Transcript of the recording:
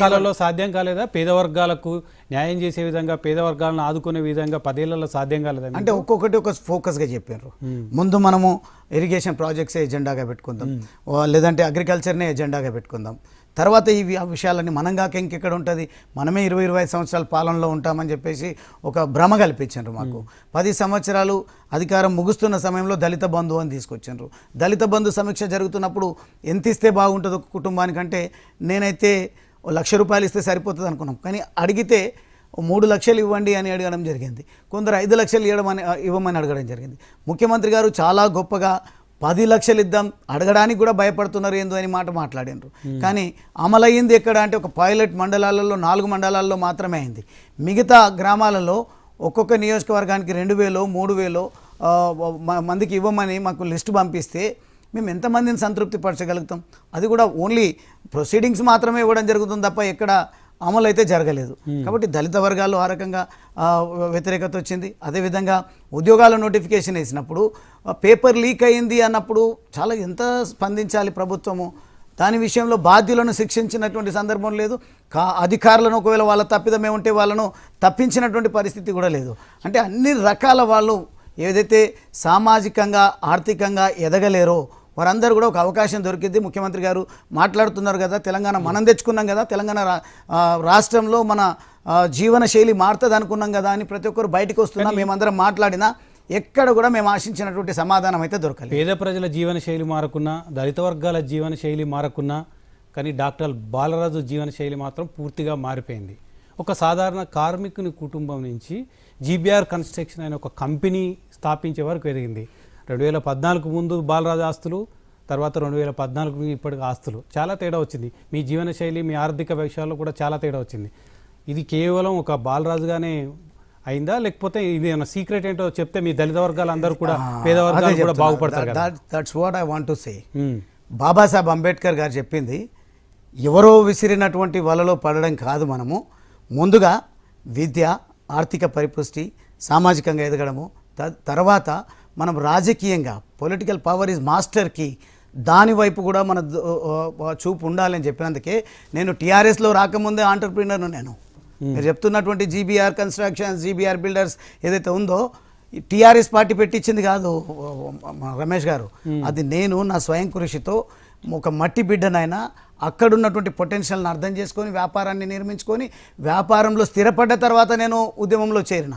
కాలంలో సాధ్యం కాలేదా? పేద వర్గాలకు న్యాయం చేసే విధంగా, పేద వర్గాలను ఆదుకునే విధంగా 10 ఏళ్లలో సాధ్యం కాలేదా? అంటే ఒక్కొక్కటి ఒక ఫోకస్గా చెప్పారు. ముందు మనము ఇరిగేషన్ ప్రాజెక్ట్స్ ఎజెండాగా పెట్టుకుందాం, లేదంటే అగ్రికల్చర్నే ఎజెండాగా పెట్టుకుందాం. తర్వాత ఈ విషయాలన్నీ మనం కాక ఇంకెక్కడ ఉంటుంది, మనమే 20-25 సంవత్సరాల పాలనలో ఉంటామని చెప్పేసి ఒక భ్రమ కల్పించారు మాకు. 10 సంవత్సరాలు అధికారం ముగుస్తున్న సమయంలో దళిత బంధు అని తీసుకొచ్చారు. దళిత బంధు సమీక్ష జరుగుతున్నప్పుడు ఎంత ఇస్తే బాగుంటుంది ఒక కుటుంబానికంటే, నేనైతే ₹1,00,000 ఇస్తే సరిపోతుంది అనుకున్నాం. కానీ అడిగితే 3 లక్షలు ఇవ్వండి అని అడగడం జరిగింది. కొందరు 5 లక్షలు ఇవ్వమని అడగడం జరిగింది. ముఖ్యమంత్రి గారు చాలా గొప్పగా 10 లక్షలు ఇద్దాం, అడగడానికి కూడా భయపడుతున్నారు ఏందో అని మాట్లాడారు. కానీ అమలయ్యింది ఎక్కడ అంటే ఒక పైలట్ మండలాలలో 4 మండలాల్లో మాత్రమే అయింది. మిగతా గ్రామాలలో ఒక్కొక్క నియోజకవర్గానికి 2,000 3,000 మందికి ఇవ్వమని మాకు లిస్టు పంపిస్తే మేము ఎంతమందిని సంతృప్తి పరచగలుగుతాం? అది కూడా ఓన్లీ ప్రొసీడింగ్స్ మాత్రమే ఇవ్వడం జరుగుతుంది తప్ప ఎక్కడ అమలు అయితే జరగలేదు. కాబట్టి దళిత వర్గాలు ఆ రకంగా వ్యతిరేకత వచ్చింది. అదేవిధంగా ఉద్యోగాల నోటిఫికేషన్ వేసినప్పుడు పేపర్ లీక్ అయింది అన్నప్పుడు చాలా ఎంత స్పందించాలి ప్రభుత్వము. దాని విషయంలో బాధ్యులను శిక్షించినటువంటి సందర్భం లేదు. అధికారులను ఒకవేళ వాళ్ళ తప్పిదమే ఉంటే వాళ్ళను తప్పించినటువంటి పరిస్థితి కూడా లేదు. అంటే అన్ని రకాల వాళ్ళు ఏదైతే సామాజికంగా ఆర్థికంగా ఎదగలేరో వారందరూ కూడా ఒక అవకాశం దొరికింది. ముఖ్యమంత్రి గారు మాట్లాడుతున్నారు కదా, తెలంగాణ మనం తెచ్చుకున్నాం కదా, తెలంగాణ రాష్ట్రంలో మన జీవన శైలి మారుతుంది అనుకున్నాం కదా అని ప్రతి ఒక్కరు బయటకు వస్తున్నాం. మేమందరం మాట్లాడినా ఎక్కడ కూడా మేము ఆశించినటువంటి సమాధానం అయితే దొరకలేదు. పేద ప్రజల జీవన శైలి మారకున్నా, దళిత వర్గాల జీవన శైలి మారకున్నా, కానీ డాక్టర్ బాలరాజు జీవన శైలి మాత్రం పూర్తిగా మారిపోయింది. ఒక సాధారణ కార్మికుని కుటుంబం నుంచి జీబీఆర్ కన్స్ట్రక్షన్ అనే ఒక కంపెనీ స్థాపించే వరకు ఎదిగింది. 2014 ముందు బాలరాజు ఆస్తులు, తర్వాత 2014 ఇప్పటికి ఆస్తులు చాలా తేడా వచ్చింది. మీ జీవన శైలి, మీ ఆర్థిక విషయాల్లో కూడా చాలా తేడా వచ్చింది. ఇది కేవలం ఒక బాలరాజుగానే అయిందా, లేకపోతే ఇది ఏమైనా సీక్రెట్ ఏంటో చెప్తే మీ దళిత వర్గాలు అందరూ కూడా, పేద వర్గాలు కూడా బాగుపడతారు కదా? That's what I want to say. Babasaheb Ambedkar గారు చెప్పింది ఎవరో విసిరినటువంటి వలలో పడడం కాదు. మనము ముందుగా విద్య, ఆర్థిక పరిపుష్టి, సామాజికంగా ఎదగడము, తర్వాత మనం రాజకీయంగా political power is master key, దాని వైపు కూడా మన చూపు ఉండాలని చెప్పినందుకే నేను టీఆర్ఎస్లో రాకముందే ఆంటర్ప్రీనర్ను. నేను మీరు చెప్తున్నటువంటి జీబీఆర్ కన్స్ట్రక్షన్స్, జీబీఆర్ బిల్డర్స్ ఏదైతే ఉందో టీఆర్ఎస్ పార్టీ పెట్టించింది కాదు రమేష్ గారు. అది నేను నా స్వయం కృషితో ఒక మట్టి బిడ్డనైనా అక్కడున్నటువంటి పొటెన్షియల్ని అర్థం చేసుకొని వ్యాపారాన్ని నిర్మించుకొని వ్యాపారంలో స్థిరపడ్డ తర్వాత నేను ఉద్యమంలో చేరిన.